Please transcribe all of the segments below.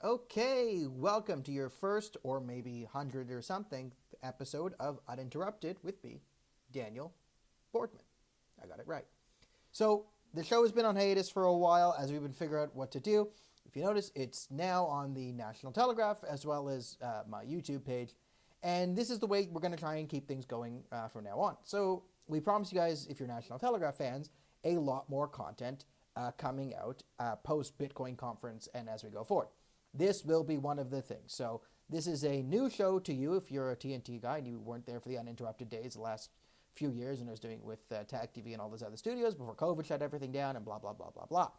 Okay, welcome to your first or maybe 100 or something episode of Uninterrupted with me, Daniel Boardman. I got it right. So, the show has been on hiatus for a while as we've been figuring out what to do. If you notice, it's now on the National Telegraph as well as my YouTube page. And this is the way we're going to try and keep things going from now on. So, we promise you guys, if you're National Telegraph fans, a lot more content coming out post Bitcoin conference and as we go forward. This will be one of the things. So this is a new show to you if you're a TNT guy and you weren't there for the Uninterrupted days the last few years and was doing with Tag TV and all those other studios before COVID shut everything down and blah, blah, blah, blah, blah.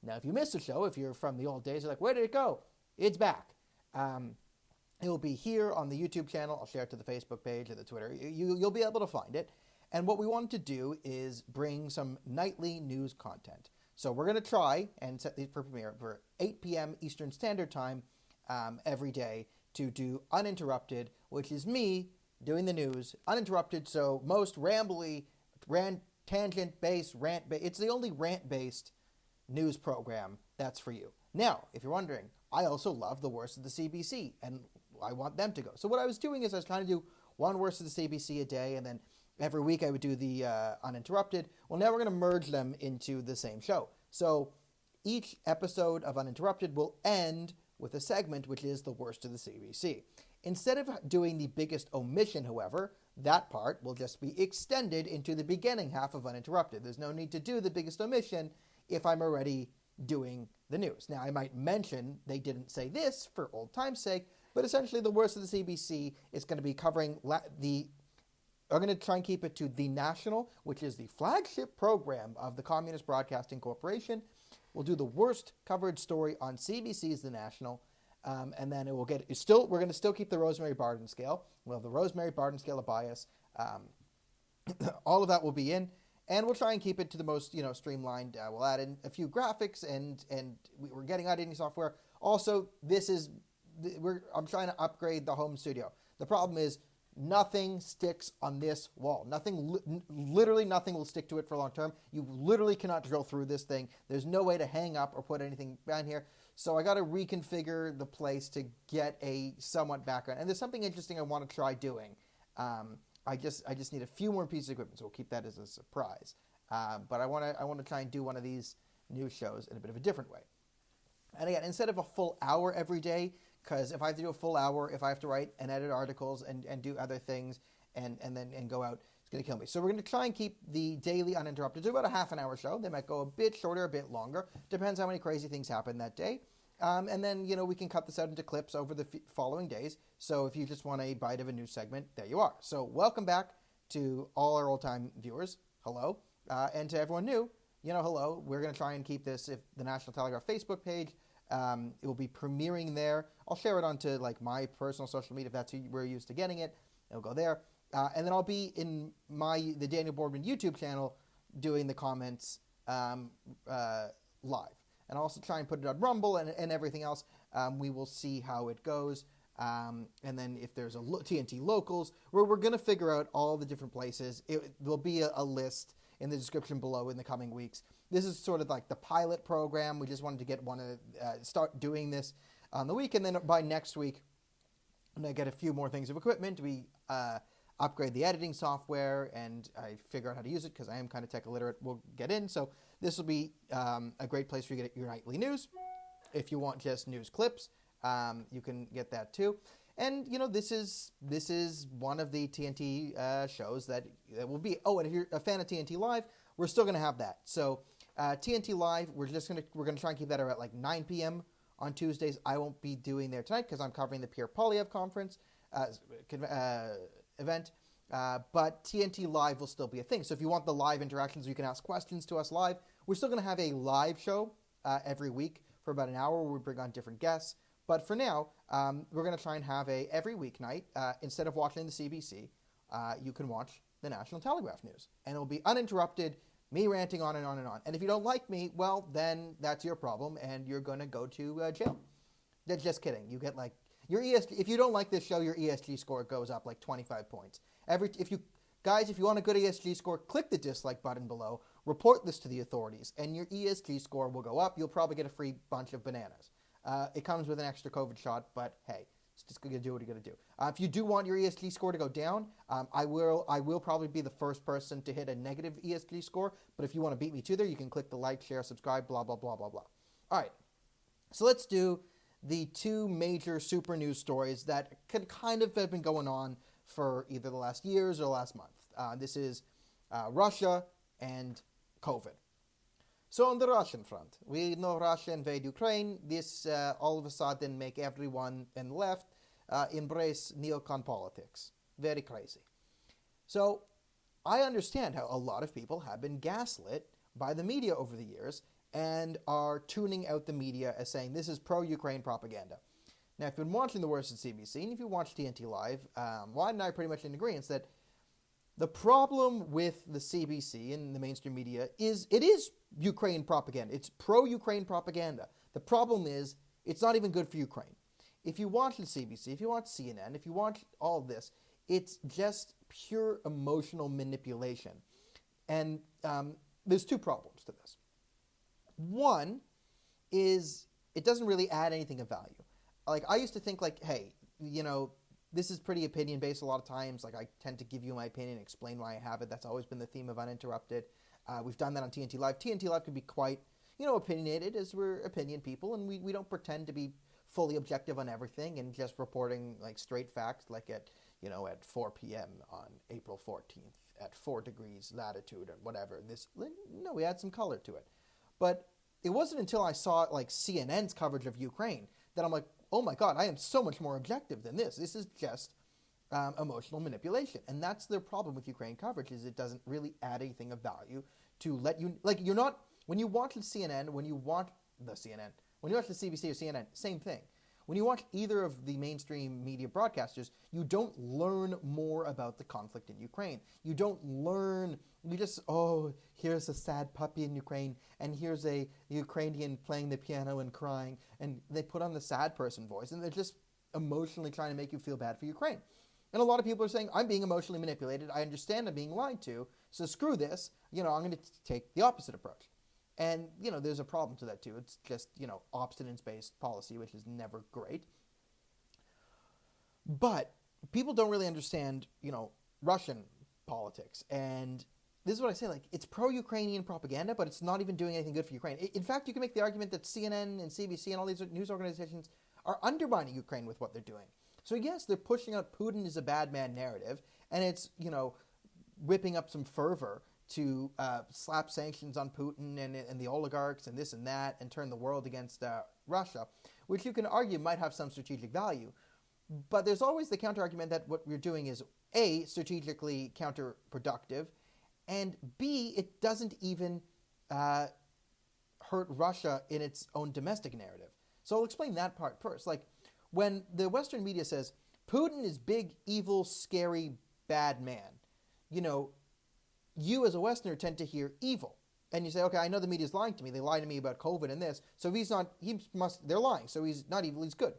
Now, if you missed the show, if you're from the old days, you're like, where did it go? It's back. It will be here on the YouTube channel. I'll share it to the Facebook page or the Twitter. You'll be able to find it. And what we wanted to do is bring some nightly news content. So we're going to try and set these for premiere for 8 p.m. Eastern Standard Time every day to do Uninterrupted, which is me doing the news. Uninterrupted, so most tangent-based, rant-based. It's the only rant-based news program that's for you. Now, if you're wondering, I also love the worst of the CBC, and I want them to go. So what I was doing is I was trying to do one worst of the CBC a day, and then every week I would do the Uninterrupted. Well, now we're going to merge them into the same show. So each episode of Uninterrupted will end with a segment which is the worst of the CBC. Instead of doing the biggest omission, however, that part will just be extended into the beginning half of Uninterrupted. There's no need to do the biggest omission if I'm already doing the news. Now, I might mention they didn't say this for old time's sake, but essentially the worst of the CBC is going to be covering I'm going to try and keep it to The National, which is the flagship program of the Communist Broadcasting Corporation. We'll do the worst coverage story on CBC's The National, and then we're going to still keep the Rosemary Barden scale. We'll have the Rosemary Barden scale of bias. All of that will be in, and we'll try and keep it to the most streamlined. We'll add in a few graphics, and we're getting editing software. Also, I'm trying to upgrade the home studio. The problem is, nothing sticks on this wall. Literally nothing will stick to it for long term. You literally cannot drill through this thing. There's no way to hang up or put anything down here. So I got to reconfigure the place to get a somewhat background. And there's something interesting I want to try doing. I just need a few more pieces of equipment, so we'll keep that as a surprise. But I want to try and do one of these news shows in a bit of a different way. And again, instead of a full hour every day, because if I have to do a full hour, if I have to write and edit articles and do other things and go out, it's going to kill me. So we're going to try and keep the daily Uninterrupted to about a half an hour show. They might go a bit shorter, a bit longer. Depends how many crazy things happen that day. And then, we can cut this out into clips over the following days. So if you just want a bite of a news segment, there you are. So welcome back to all our old-time viewers. Hello. And to everyone new, hello. We're going to try and keep this, if the National Telegraph Facebook page, it will be premiering there. I'll share it onto my personal social media if that's who we're used to getting it. It'll go there. And then I'll be in the Daniel Boardman YouTube channel doing the comments live. And I'll also try and put it on Rumble and everything else. We will see how it goes. And then if there's TNT locals, we're going to figure out all the different places. There'll be a list in the description below in the coming weeks. This is sort of like the pilot program. We just wanted to get start doing this on the week, and then by next week, I'm going to get a few more things of equipment. We upgrade the editing software, and I figure out how to use it because I am kind of tech illiterate. We'll get in. So this will be a great place for you to get your nightly news. If you want just news clips, you can get that too. And, this is one of the TNT shows that will be. Oh, and if you're a fan of TNT Live, we're still going to have that. So TNT Live, we're going to try and keep that around 9 p.m. on Tuesdays. I won't be doing there tonight because I'm covering the Pierre Poilievre conference event. But TNT Live will still be a thing. So if you want the live interactions, you can ask questions to us live. We're still going to have a live show every week for about an hour where we bring on different guests. But for now, we're going to try and have every weeknight, instead of watching the CBC, you can watch the National Telegraph News. And it'll be uninterrupted, me ranting on and on and on. And if you don't like me, well, then that's your problem, and you're going to go to jail. Just kidding. You get your ESG. If you don't like this show, your ESG score goes up 25 points. If you want a good ESG score, click the dislike button below, report this to the authorities, and your ESG score will go up. You'll probably get a free bunch of bananas. It comes with an extra COVID shot, but hey, it's just going to do what you're going to do. If you do want your ESG score to go down, I will probably be the first person to hit a negative ESG score, but if you want to beat me to there, you can click the like, share, subscribe, blah, blah, blah, blah, blah. All right, so let's do the two major super news stories that can kind of have been going on for either the last years or last month. This is Russia and COVID. So on the Russian front, we know Russia invade Ukraine. This all of a sudden make everyone in the left embrace neocon politics. Very crazy. So I understand how a lot of people have been gaslit by the media over the years and are tuning out the media as saying this is pro-Ukraine propaganda. Now, if you've been watching The Worst at CBC, and if you watch TNT Live, Juan and I are pretty much in agreement that the problem with the CBC and the mainstream media is it is Ukraine propaganda. It's pro-Ukraine propaganda. The problem is it's not even good for Ukraine. If you watch the CBC, if you watch CNN, if you watch all of this, it's just pure emotional manipulation. And there's two problems to this. One is it doesn't really add anything of value. Like, I used to think, like, hey, you know, this is pretty opinion-based a lot of times. Like, I tend to give you my opinion and explain why I have it. That's always been the theme of Uninterrupted. We've done that on TNT Live. TNT Live can be quite, opinionated, as we're opinion people, and we don't pretend to be fully objective on everything and just reporting, like, straight facts, like at 4 p.m. on April 14th at 4 degrees latitude or whatever. No, we add some color to it. But it wasn't until I saw, like, CNN's coverage of Ukraine that I'm like, oh my God, I am so much more objective than this. This is just emotional manipulation. And that's the problem with Ukraine coverage, is it doesn't really add anything of value to let you, like, you're not, when you watch the CNN, when you watch the CBC or CNN, same thing. When you watch either of the mainstream media broadcasters, you don't learn more about the conflict in Ukraine. You don't learn, you just, here's a sad puppy in Ukraine, and here's a Ukrainian playing the piano and crying, and they put on the sad person voice, and they're just emotionally trying to make you feel bad for Ukraine. And a lot of people are saying, I'm being emotionally manipulated, I understand I'm being lied to, so screw this, I'm going to take the opposite approach. And, there's a problem to that too. It's just, obstinance-based policy, which is never great. But people don't really understand, Russian politics. And this is what I say, like, it's pro-Ukrainian propaganda, but it's not even doing anything good for Ukraine. In fact, you can make the argument that CNN and CBC and all these news organizations are undermining Ukraine with what they're doing. So yes, they're pushing out Putin is a bad man narrative, and it's, whipping up some fervor to slap sanctions on Putin and the oligarchs and this and that and turn the world against Russia, which you can argue might have some strategic value. But there's always the counter-argument that what we're doing is, A, strategically counterproductive, and B, it doesn't even hurt Russia in its own domestic narrative. So I'll explain that part first. Like, when the Western media says, Putin is big, evil, scary, bad man, you as a Westerner tend to hear evil. And you say, okay, I know the media's lying to me. They lie to me about COVID and this. So they're lying. So he's not evil, he's good.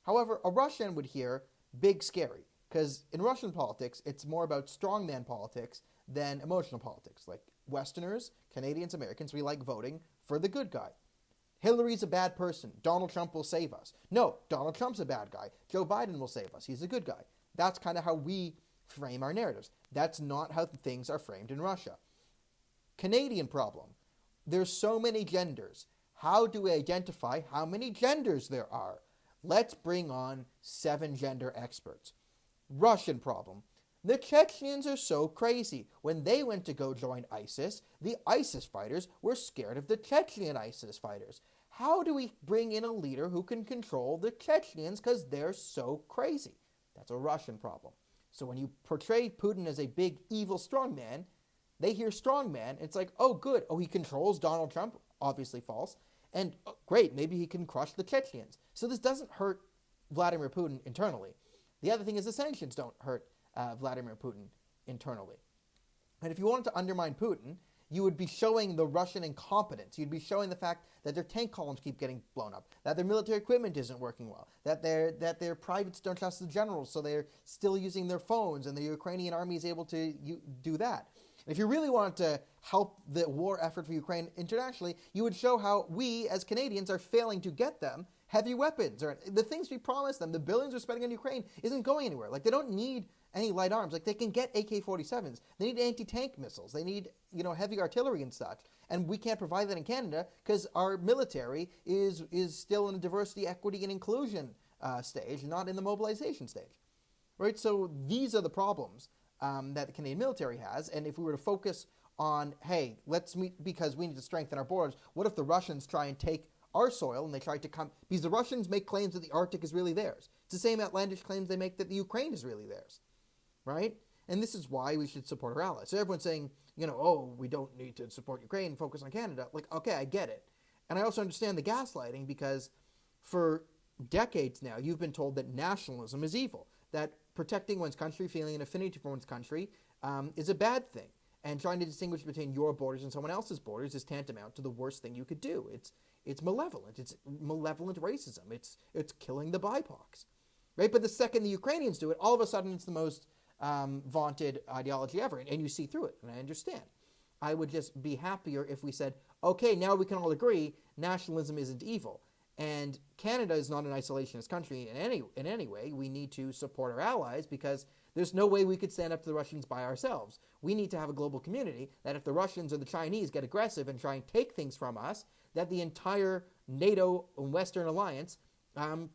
However, a Russian would hear big, scary. Because in Russian politics, it's more about strongman politics than emotional politics. Like Westerners, Canadians, Americans, we like voting for the good guy. Hillary's a bad person. Donald Trump will save us. No, Donald Trump's a bad guy. Joe Biden will save us. He's a good guy. That's kind of how we frame our narratives. That's not how things are framed in Russia. Canadian problem. There's so many genders. How do we identify how many genders there are? Let's bring on 7 gender experts. Russian problem. The Chechens are so crazy. When they went to go join ISIS, the ISIS fighters were scared of the Chechen ISIS fighters. How do we bring in a leader who can control the Chechens because they're so crazy? That's a Russian problem. So when you portray Putin as a big, evil strongman, they hear strongman, it's like, oh, good. Oh, he controls Donald Trump. Obviously false. And great, maybe he can crush the Chechens. So this doesn't hurt Vladimir Putin internally. The other thing is the sanctions don't hurt Vladimir Putin internally. And if you wanted to undermine Putin, you would be showing the Russian incompetence. You'd be showing the fact that their tank columns keep getting blown up, that their military equipment isn't working well, that their privates don't trust the generals, so they're still using their phones, and the Ukrainian army is able to do that. And if you really wanted to help the war effort for Ukraine internationally, you would show how we, as Canadians, are failing to get them, heavy weapons, or the things we promised them, the billions we're spending on Ukraine, isn't going anywhere. Like, they don't need any light arms. Like, they can get AK-47s. They need anti-tank missiles. They need, heavy artillery and such. And we can't provide that in Canada because our military is still in a diversity, equity, and inclusion stage, not in the mobilization stage. Right? So these are the problems that the Canadian military has. And if we were to focus on, hey, let's meet because we need to strengthen our borders, what if the Russians try and take our soil and they try to come, because the Russians make claims that the Arctic is really theirs. It's the same outlandish claims they make that the Ukraine is really theirs, right? And this is why we should support our allies. So everyone's saying, we don't need to support Ukraine and focus on Canada. Like, okay, I get it. And I also understand the gaslighting because for decades now, you've been told that nationalism is evil, that protecting one's country, feeling an affinity for one's country is a bad thing. And trying to distinguish between your borders and someone else's borders is tantamount to the worst thing you could do. It's malevolent. It's malevolent racism. It's killing the BIPOCs, right? But the second the Ukrainians do it, all of a sudden it's the most vaunted ideology ever, and you see through it, and I understand. I would just be happier if we said, okay, now we can all agree nationalism isn't evil, and Canada is not an isolationist country in any way. We need to support our allies because there's no way we could stand up to the Russians by ourselves. We need to have a global community that if the Russians or the Chinese get aggressive and try and take things from us, that the entire NATO and Western alliance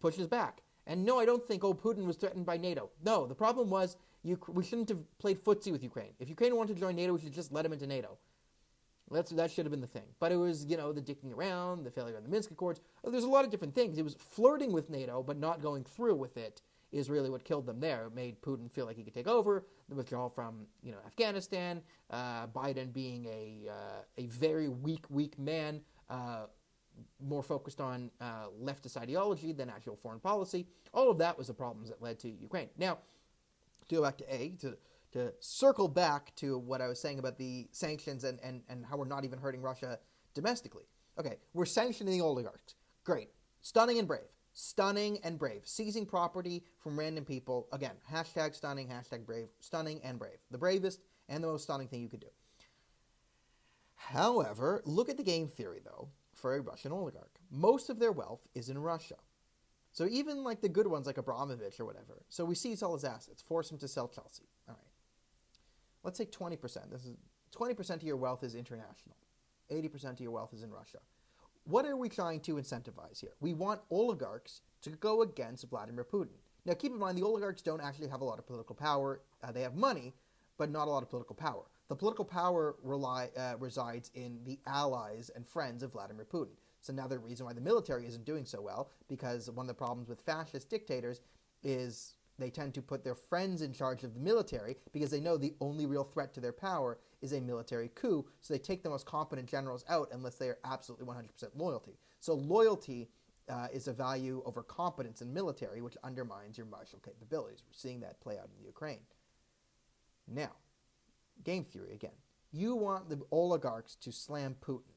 pushes back. And no, I don't think, Putin was threatened by NATO. No, the problem was we shouldn't have played footsie with Ukraine. If Ukraine wanted to join NATO, we should just let him into NATO. That should have been the thing. But it was, the dicking around, the failure of the Minsk Accords. There's a lot of different things. It was flirting with NATO, but not going through with it is really what killed them there. It made Putin feel like he could take over, the withdrawal from, Afghanistan, Biden being a very weak man, more focused on leftist ideology than actual foreign policy. All of that was the problems that led to Ukraine. Now, to go back to circle back to what I was saying about the sanctions and how we're not even hurting Russia domestically. Okay, we're sanctioning the oligarchs. Great. Stunning and brave. Stunning and brave. Seizing property from random people. Again, hashtag stunning, hashtag brave. Stunning and brave. The bravest and the most stunning thing you could do. However, look at the game theory, though, for a Russian oligarch. Most of their wealth is in Russia. So even like the good ones like Abramovich or whatever. So we seize all his assets, force him to sell Chelsea. All right. Let's say 20%. This is 20% of your wealth is international. 80% of your wealth is in Russia. What are we trying to incentivize here? We want oligarchs to go against Vladimir Putin. Now, keep in mind, the oligarchs don't actually have a lot of political power. They have money, but not a lot of political power. The political power resides in the allies and friends of Vladimir Putin. It's another reason why the military isn't doing so well, because one of the problems with fascist dictators is they tend to put their friends in charge of the military because they know the only real threat to their power is a military coup, so they take the most competent generals out unless they are absolutely 100% loyalty. So loyalty is a value over competence in military, which undermines your martial capabilities. We're seeing that play out in the Ukraine. Now, game theory again. You want the oligarchs to slam Putin.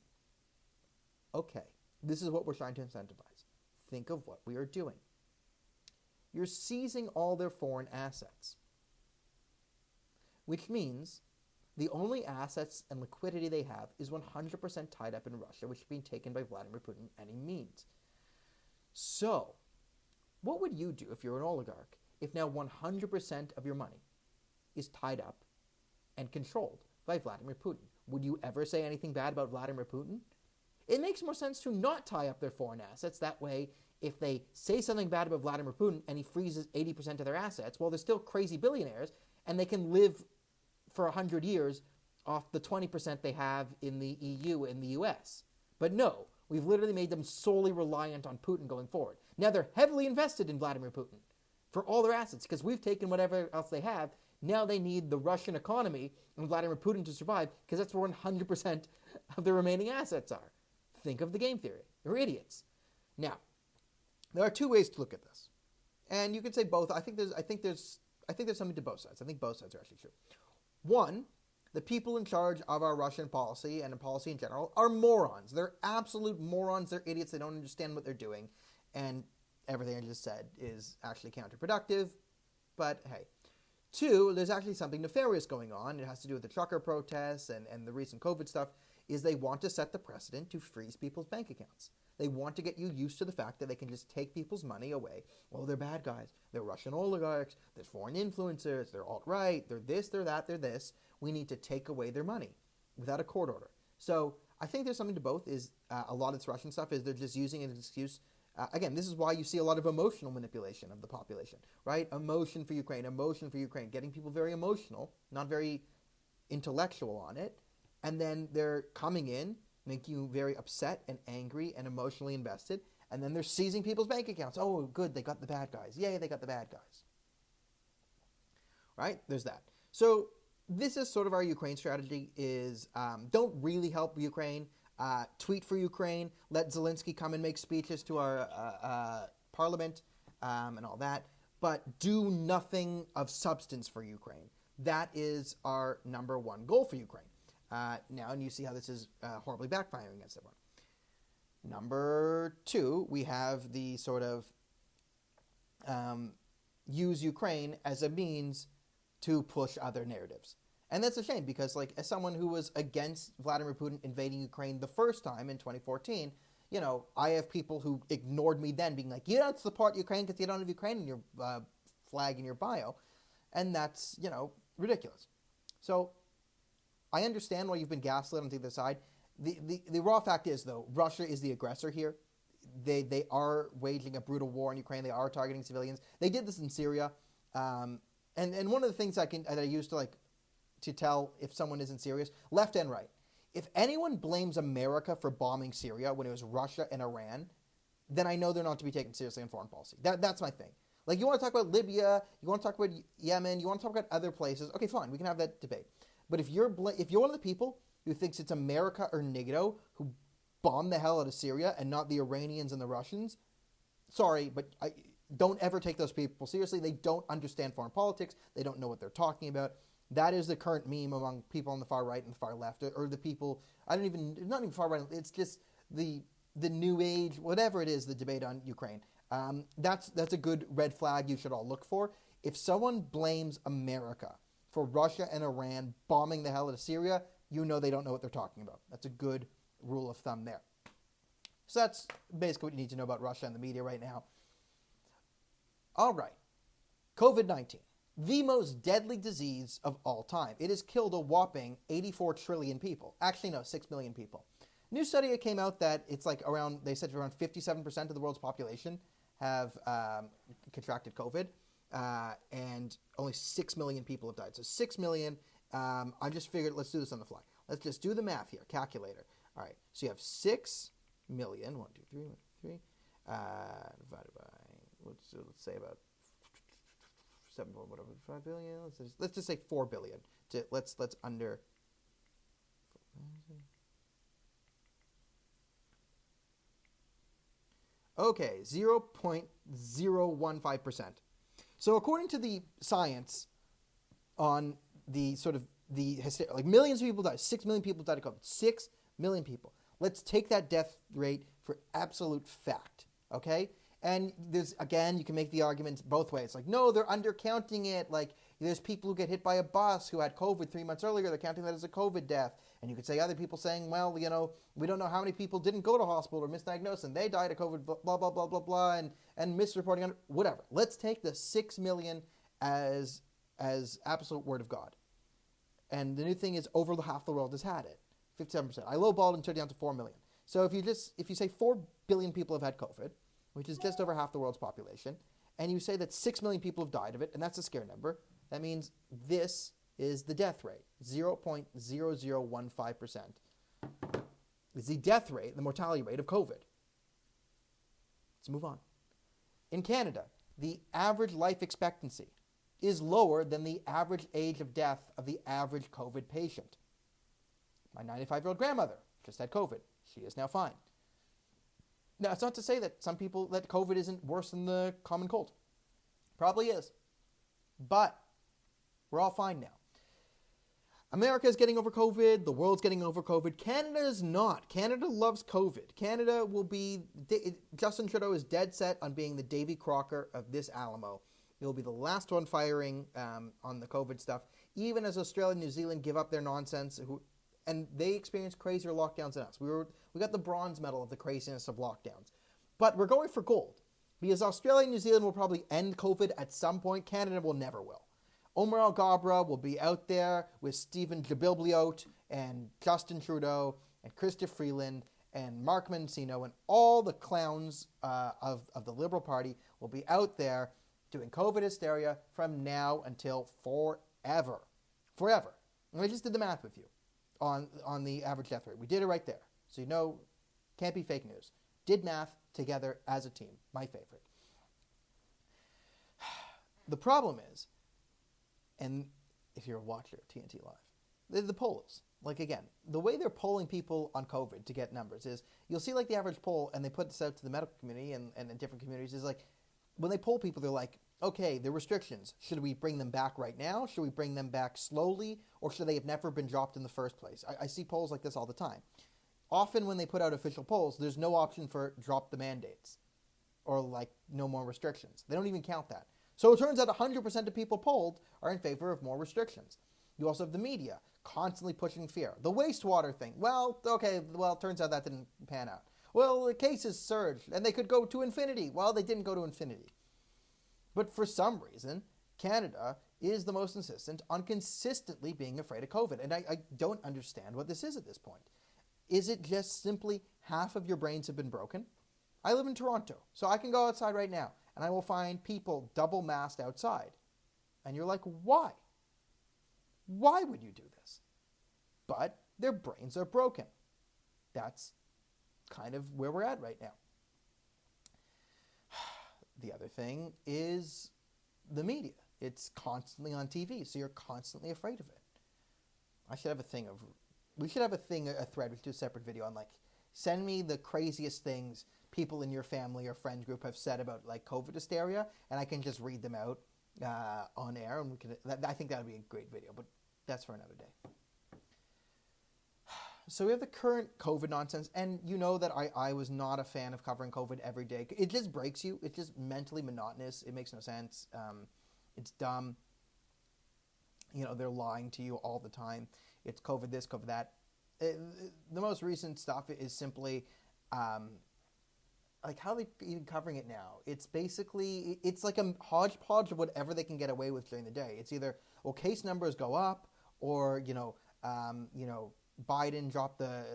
Okay, this is what we're trying to incentivize. Think of what we are doing. You're seizing all their foreign assets, which means the only assets and liquidity they have is 100% tied up in Russia, which is being taken by Vladimir Putin any means. So, what would you do if you're an oligarch if now 100% of your money is tied up and controlled by Vladimir Putin? Would you ever say anything bad about Vladimir Putin? It makes more sense to not tie up their foreign assets. That way, if they say something bad about Vladimir Putin and he freezes 80% of their assets, well, they're still crazy billionaires, and they can live for 100 years off the 20% they have in the EU and the US. But no, we've literally made them solely reliant on Putin going forward. Now they're heavily invested in Vladimir Putin for all their assets, because we've taken whatever else they have. Now they need the Russian economy and Vladimir Putin to survive, because that's where 100% of their remaining assets are. Think of the game theory. You're idiots. Now, there are two ways to look at this, and you could say both. I think there's something to both sides. I think both sides are actually true. One, the people in charge of our Russian policy and policy in general are morons. They're absolute morons. They're idiots. They don't understand what they're doing, and everything I just said is actually counterproductive. But hey. Two, there's actually something nefarious going on. It has to do with the trucker protests and the recent COVID stuff, is they want to set the precedent to freeze people's bank accounts. They want to get you used to the fact that they can just take people's money away. Well, they're bad guys. They're Russian oligarchs. They're foreign influencers. They're alt-right. They're this, they're that, they're this. We need to take away their money without a court order. So I think there's something to both. Is a lot of this Russian stuff is they're just using it as an excuse. Again, this is why you see a lot of emotional manipulation of the population, right? Emotion for Ukraine, getting people very emotional, not very intellectual on it. And then they're coming in, making you very upset and angry and emotionally invested. And then they're seizing people's bank accounts. Oh, good, they got the bad guys. Yay, they got the bad guys. Right? There's that. So this is sort of our Ukraine strategy is don't really help Ukraine. Tweet for Ukraine. Let Zelensky come and make speeches to our parliament and all that. But do nothing of substance for Ukraine. That is our number one goal for Ukraine. Now, and you see how this is horribly backfiring against everyone. Number two, we have the sort of use Ukraine as a means to push other narratives. And that's a shame because, like, as someone who was against Vladimir Putin invading Ukraine the first time in 2014, you know, I have people who ignored me then being like, you don't support Ukraine because you don't have Ukraine in your flag in your bio. And that's, you know, ridiculous. So I understand why you've been gaslit on the other side. The raw fact is, though, Russia is the aggressor here. They are waging a brutal war in Ukraine. They are targeting civilians. They did this in Syria. And one of the things that I used to tell if someone isn't serious, left and right. If anyone blames America for bombing Syria when it was Russia and Iran, then I know they're not to be taken seriously in foreign policy. That's my thing. Like, you want to talk about Libya, you want to talk about Yemen, you want to talk about other places, okay, fine, we can have that debate. But if you're one of the people who thinks it's America or NATO who bombed the hell out of Syria and not the Iranians and the Russians, sorry, but don't ever take those people seriously. They don't understand foreign politics. They don't know what they're talking about. That is the current meme among people on the far right and the far left, or the people, not even far right, it's just the new age, whatever it is, the debate on Ukraine. That's a good red flag you should all look for. If someone blames America for Russia and Iran bombing the hell out of Syria, you know they don't know what they're talking about. That's a good rule of thumb there. So that's basically what you need to know about Russia and the media right now. All right. COVID-19. The most deadly disease of all time. It has killed a whopping 84 trillion people. Actually, no, 6 million people. New study came out that it's like they said around 57% of the world's population have contracted COVID, and only 6 million people have died. So 6 million, I just figured, let's do this on the fly. Let's just do the math here, calculator. All right, so you have 6 million, 1, 2, 3, 1, 2, 3, divided by, let's say about 7, whatever, 5 billion. Let's just say 4 billion. Let's under. Okay, 0.015%. So according to the science, on the sort of like millions of people died, 6 million people died of COVID. 6 million people. Let's take that death rate for absolute fact. Okay. And there's, again, you can make the arguments both ways. Like, no, they're undercounting it. Like, there's people who get hit by a bus who had COVID 3 months earlier. They're counting that as a COVID death. And you could say other people saying, well, you know, we don't know how many people didn't go to hospital or misdiagnosed and they died of COVID, blah, blah, blah, blah, blah, and misreporting on it, whatever. Let's take the 6 million as absolute word of God. And the new thing is over half the world has had it, 57%. I lowballed and turned it down to 4 million. So if you say 4 billion people have had COVID, which is just over half the world's population, and you say that 6 million people have died of it, and that's a scare number, that means this is the death rate, 0.0015%. Is the death rate, the mortality rate of COVID. Let's move on. In Canada, the average life expectancy is lower than the average age of death of the average COVID patient. My 95-year-old grandmother just had COVID. She is now fine. Now, it's not to say that some people, that COVID isn't worse than the common cold. Probably is. But we're all fine now. America is getting over COVID. The world's getting over COVID. Canada is not. Canada loves COVID. Canada will be, Justin Trudeau is dead set on being the Davy Crocker of this Alamo. He will be the last one firing on the COVID stuff. Even as Australia and New Zealand give up their nonsense, and they experienced crazier lockdowns than us. We got the bronze medal of the craziness of lockdowns. But we're going for gold, because Australia and New Zealand will probably end COVID at some point. Canada will never will. Omar Al-Ghabra will be out there with Stephen Jabilbliot and Justin Trudeau and Chrystia Freeland and Mark Mancino, and all the clowns of the Liberal Party will be out there doing COVID hysteria from now until forever. Forever. And I just did the math with you on the average death rate. We did it right there. So you know, can't be fake news. Did math together as a team. My favorite. The problem is, and if you're a watcher of TNT Live, the polls. Like, again, the way they're polling people on COVID to get numbers is, you'll see like the average poll, and they put this out to the medical community and in different communities, is like, when they poll people, they're like, okay, the restrictions, should we bring them back right now? Should we bring them back slowly? Or should they have never been dropped in the first place? I see polls like this all the time. Often when they put out official polls, there's no option for drop the mandates or like no more restrictions. They don't even count that. So it turns out 100% of people polled are in favor of more restrictions. You also have the media constantly pushing fear. The wastewater thing. Well, okay, it turns out that didn't pan out. Well, the cases surged, and they could go to infinity. Well, they didn't go to infinity. But for some reason, Canada is the most insistent on consistently being afraid of COVID. And I don't understand what this is at this point. Is it just simply half of your brains have been broken? I live in Toronto, so I can go outside right now, and I will find people double masked outside. And you're like, why? Why would you do this? But their brains are broken. That's kind of where we're at right now. The other thing is the media. It's constantly on TV, so you're constantly afraid of it. We should have a thread, we should do a separate video on, like, send me the craziest things people in your family or friend group have said about, like, COVID hysteria, and I can just read them out on air, and I think that would be a great video, but that's for another day. So we have the current COVID nonsense, and you know that I was not a fan of covering COVID every day. It just breaks you. It's just mentally monotonous. It makes no sense. It's dumb. You know, they're lying to you all the time. It's COVID this, COVID that. The most recent stuff is simply, like, how are they even covering it now? It's basically, it's like a hodgepodge of whatever they can get away with during the day. It's either, well, case numbers go up, or, Biden dropped the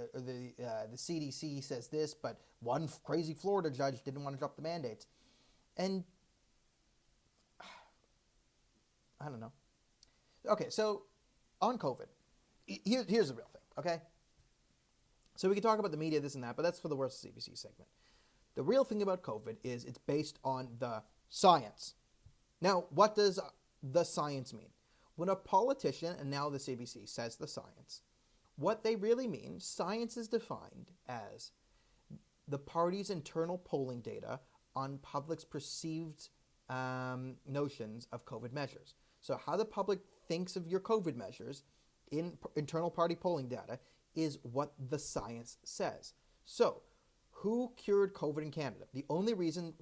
CDC says this, but one crazy Florida judge didn't want to drop the mandates. And I don't know. Okay, so on COVID, here's the real thing, okay? So we can talk about the media, this and that, but that's for the worst CBC segment. The real thing about COVID is it's based on the science. Now, what does the science mean? When a politician, and now the CBC, says the science, what they really mean, science is defined as the party's internal polling data on public's perceived notions of COVID measures. So how the public thinks of your COVID measures in internal party polling data is what the science says. So who cured COVID in Canada? The only reason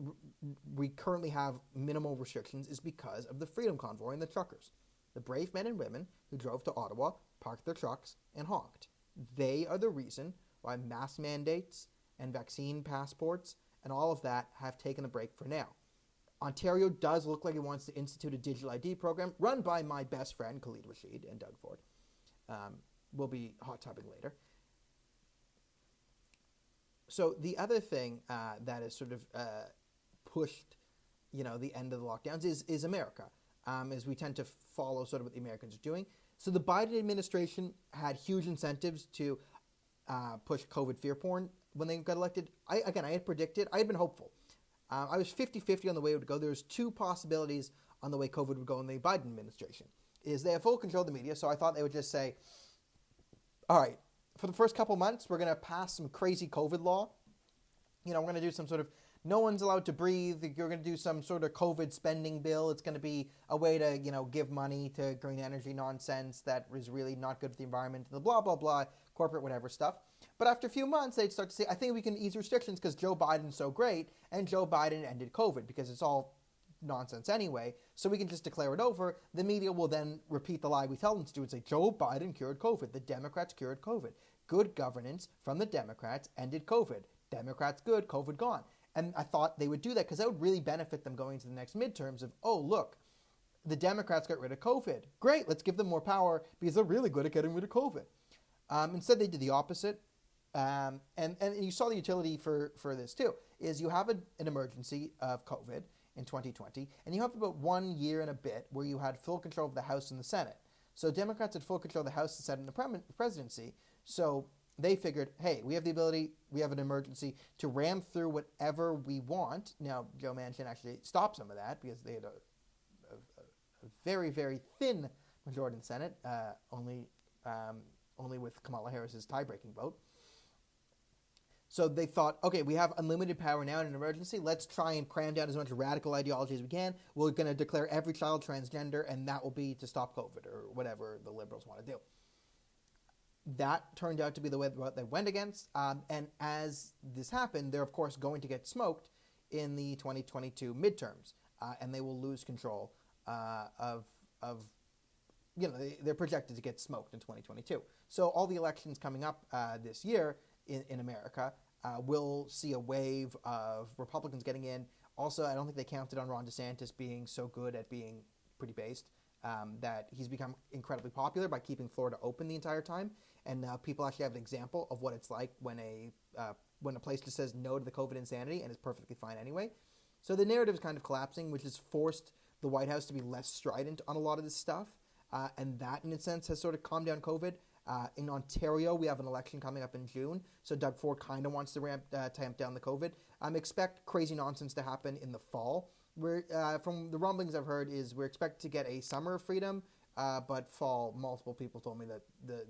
we currently have minimal restrictions is because of the Freedom Convoy and the truckers. The brave men and women who drove to Ottawa, parked their trucks, and honked. They are the reason why mask mandates and vaccine passports and all of that have taken a break for now. Ontario does look like it wants to institute a digital ID program run by my best friend, Khalid Rashid and Doug Ford. We'll be hot topping later. So the other thing that has sort of pushed, the end of the lockdowns is America, as we tend to follow sort of what the Americans are doing. So the Biden administration had huge incentives to push COVID fear porn when they got elected. I had predicted, I had been hopeful. I was 50-50 on the way it would go. There's two possibilities on the way COVID would go in the Biden administration. Is they have full control of the media, so I thought they would just say, all right, for the first couple months, we're going to pass some crazy COVID law. We're going to do some sort of no one's allowed to breathe. You're going to do some sort of COVID spending bill. It's going to be a way to, give money to green energy nonsense that is really not good for the environment, the blah, blah, blah, corporate whatever stuff. But after a few months, they'd start to say, I think we can ease restrictions because Joe Biden's so great, and Joe Biden ended COVID because it's all nonsense anyway, so we can just declare it over. The media will then repeat the lie we tell them to do and say, Joe Biden cured COVID. The Democrats cured COVID. Good governance from the Democrats ended COVID. Democrats good, COVID gone. And I thought they would do that because that would really benefit them going into the next midterms of, oh, look, the Democrats got rid of COVID. Great, let's give them more power because they're really good at getting rid of COVID. Instead, they did the opposite. And you saw the utility for this too, is you have an emergency of COVID in 2020, and you have about 1 year and a bit where you had full control of the House and the Senate. So Democrats had full control of the House, the Senate, and the presidency. So they figured, hey, we have the ability, we have an emergency to ram through whatever we want. Now, Joe Manchin actually stopped some of that because they had a very, very thin majority in the Senate, only with Kamala Harris's tie-breaking vote. So they thought, okay, we have unlimited power now in an emergency. Let's try and cram down as much radical ideology as we can. We're going to declare every child transgender, and that will be to stop COVID or whatever the liberals want to do. That turned out to be the way they went against. And as this happened, they're, of course, going to get smoked in the 2022 midterms, and they will lose control they're projected to get smoked in 2022. So all the elections coming up this year in America will see a wave of Republicans getting in. Also, I don't think they counted on Ron DeSantis being so good at being pretty based that he's become incredibly popular by keeping Florida open the entire time. And now people actually have an example of what it's like when a place just says no to the COVID insanity and is perfectly fine anyway. So the narrative is kind of collapsing, which has forced the White House to be less strident on a lot of this stuff. And that, in a sense, has sort of calmed down COVID. In Ontario, we have an election coming up in June, so Doug Ford kind of wants to tamp down the COVID. Expect crazy nonsense to happen in the fall. From the rumblings I've heard, we're expected to get a summer of freedom, but fall, multiple people told me that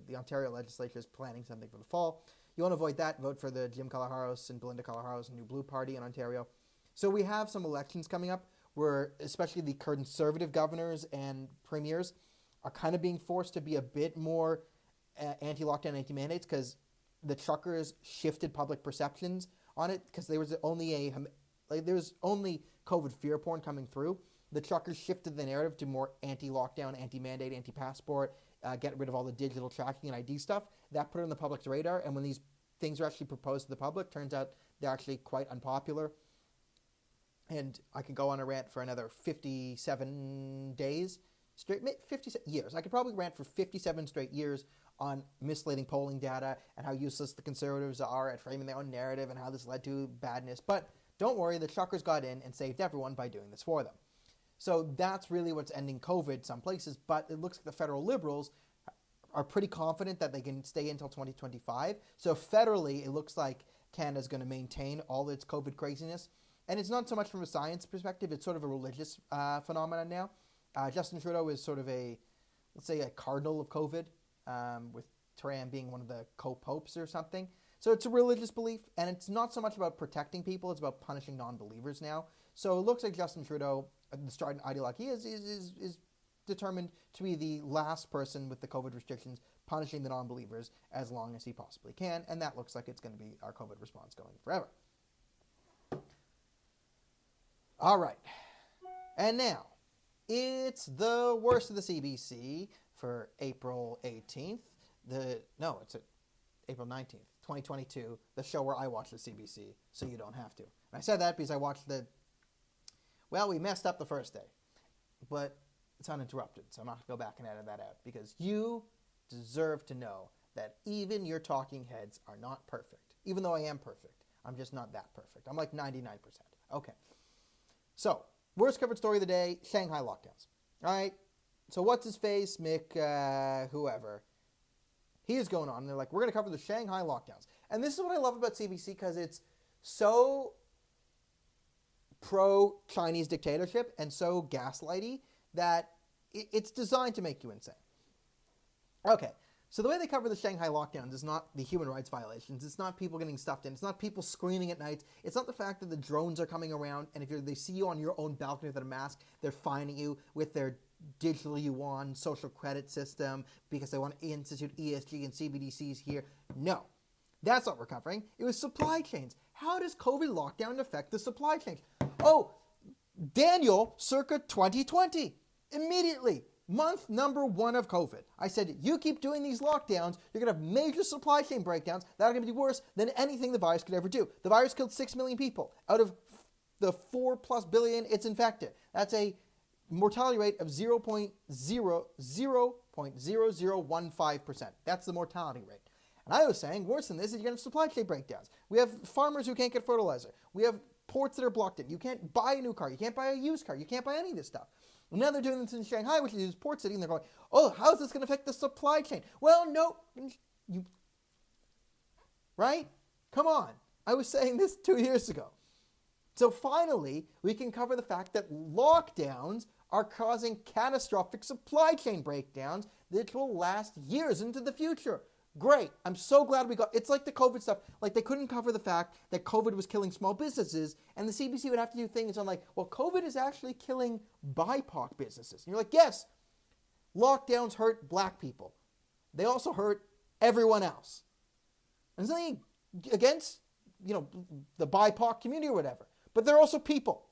the Ontario legislature is planning something for the fall. You want to avoid that, vote for the Jim Kalaharios and Belinda Kalaharios New Blue Party in Ontario. So we have some elections coming up where especially the conservative governors and premiers are kind of being forced to be a bit more anti-lockdown, anti-mandates because the truckers shifted public perceptions on it because there was only COVID fear porn coming through. The truckers shifted the narrative to more anti-lockdown, anti-mandate, anti-passport, get rid of all the digital tracking and ID stuff. That put it on the public's radar, and when these things are actually proposed to the public, turns out they're actually quite unpopular. And I could go on a rant for another 57 days, straight 50 years. I could probably rant for 57 straight years on misleading polling data and how useless the conservatives are at framing their own narrative and how this led to badness. But don't worry, the truckers got in and saved everyone by doing this for them. So that's really what's ending COVID some places, but it looks like the federal liberals are pretty confident that they can stay until 2025. So federally, it looks like Canada's going to maintain all its COVID craziness. And it's not so much from a science perspective, it's sort of a religious phenomenon now. Justin Trudeau is sort of a cardinal of COVID, with Turan being one of the co-popes or something. So it's a religious belief, and it's not so much about protecting people, it's about punishing non-believers now. So it looks like Justin Trudeau, the strident ideologue he is determined to be the last person with the COVID restrictions punishing the non-believers as long as he possibly can, and that looks like it's going to be our COVID response going forever. All right, and now, it's the worst of the CBC for April 18th. It's April 19th, 2022, the show where I watch the CBC, so you don't have to. And I said that because I watched we messed up the first day, but it's uninterrupted, so I'm not going to go back and edit that out, because you deserve to know that even your talking heads are not perfect. Even though I am perfect, I'm just not that perfect. I'm like 99%. Okay. So, worst covered story of the day, Shanghai lockdowns. All right, so what's his face, Mick, whoever, he is going on, and they're like, we're going to cover the Shanghai lockdowns. And this is what I love about CBC, because it's so pro-Chinese dictatorship and so gaslighty that it's designed to make you insane. Okay, so the way they cover the Shanghai lockdowns is not the human rights violations. It's not people getting stuffed in. It's not people screaming at night. It's not the fact that the drones are coming around, and if they see you on your own balcony without a mask, they're fining you with their digital yuan social credit system because they want to institute ESG and CBDCs here. No, that's not what we're covering. It was supply chains. How does COVID lockdown affect the supply chains? Oh, Daniel, circa 2020. Immediately, month number 1 of COVID. I said, you keep doing these lockdowns, you're going to have major supply chain breakdowns that are going to be worse than anything the virus could ever do. The virus killed 6 million people out of the 4+ billion it's infected. That's a mortality rate of 0.0015%. That's the mortality rate. And I was saying, worse than this is you're going to have supply chain breakdowns. We have farmers who can't get fertilizer. We have ports that are blocked in. You can't buy a new car. You can't buy a used car. You can't buy any of this stuff. And now they're doing this in Shanghai, which is port city, and they're going, oh, how is this going to affect the supply chain? Well, no. Right? Come on. I was saying this 2 years ago. So finally, we can cover the fact that lockdowns are causing catastrophic supply chain breakdowns that will last years into the future. Great. I'm so glad we got... It's like the COVID stuff. Like, they couldn't cover the fact that COVID was killing small businesses, and the CBC would have to do things on like, well, COVID is actually killing BIPOC businesses. And you're like, yes, lockdowns hurt black people. They also hurt everyone else. And something against, the BIPOC community or whatever. But they're also people.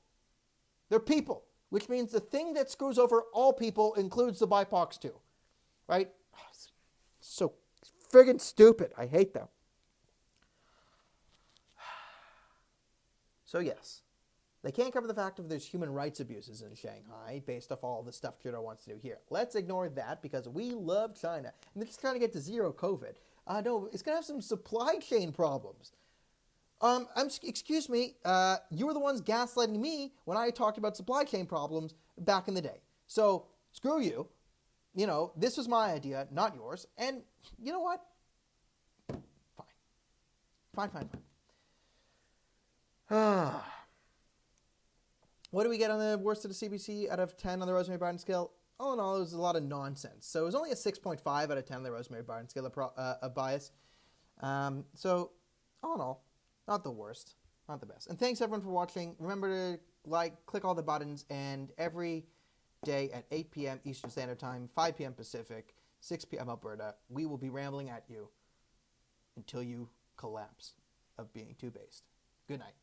They're people, which means the thing that screws over all people includes the BIPOCs too. Right? So friggin' stupid. I hate them. So yes, they can't cover the fact that there's human rights abuses in Shanghai based off all the stuff Trudeau wants to do here. Let's ignore that because we love China. And they're just trying to get to zero COVID. No, it's going to have some supply chain problems. Excuse me, you were the ones gaslighting me when I talked about supply chain problems back in the day. So, screw you. This was my idea, not yours. And you know what? Fine. What do we get on the worst of the CBC out of 10 on the Rosemary Barton scale? All in all, it was a lot of nonsense. So it was only a 6.5 out of 10 on the Rosemary Barton scale of bias. So, all in all, not the worst, not the best. And thanks everyone for watching. Remember to click all the buttons, and every day at 8 p.m. Eastern Standard Time, 5 p.m. Pacific, 6 p.m. Alberta, we will be rambling at you until you collapse of being too based. Good night.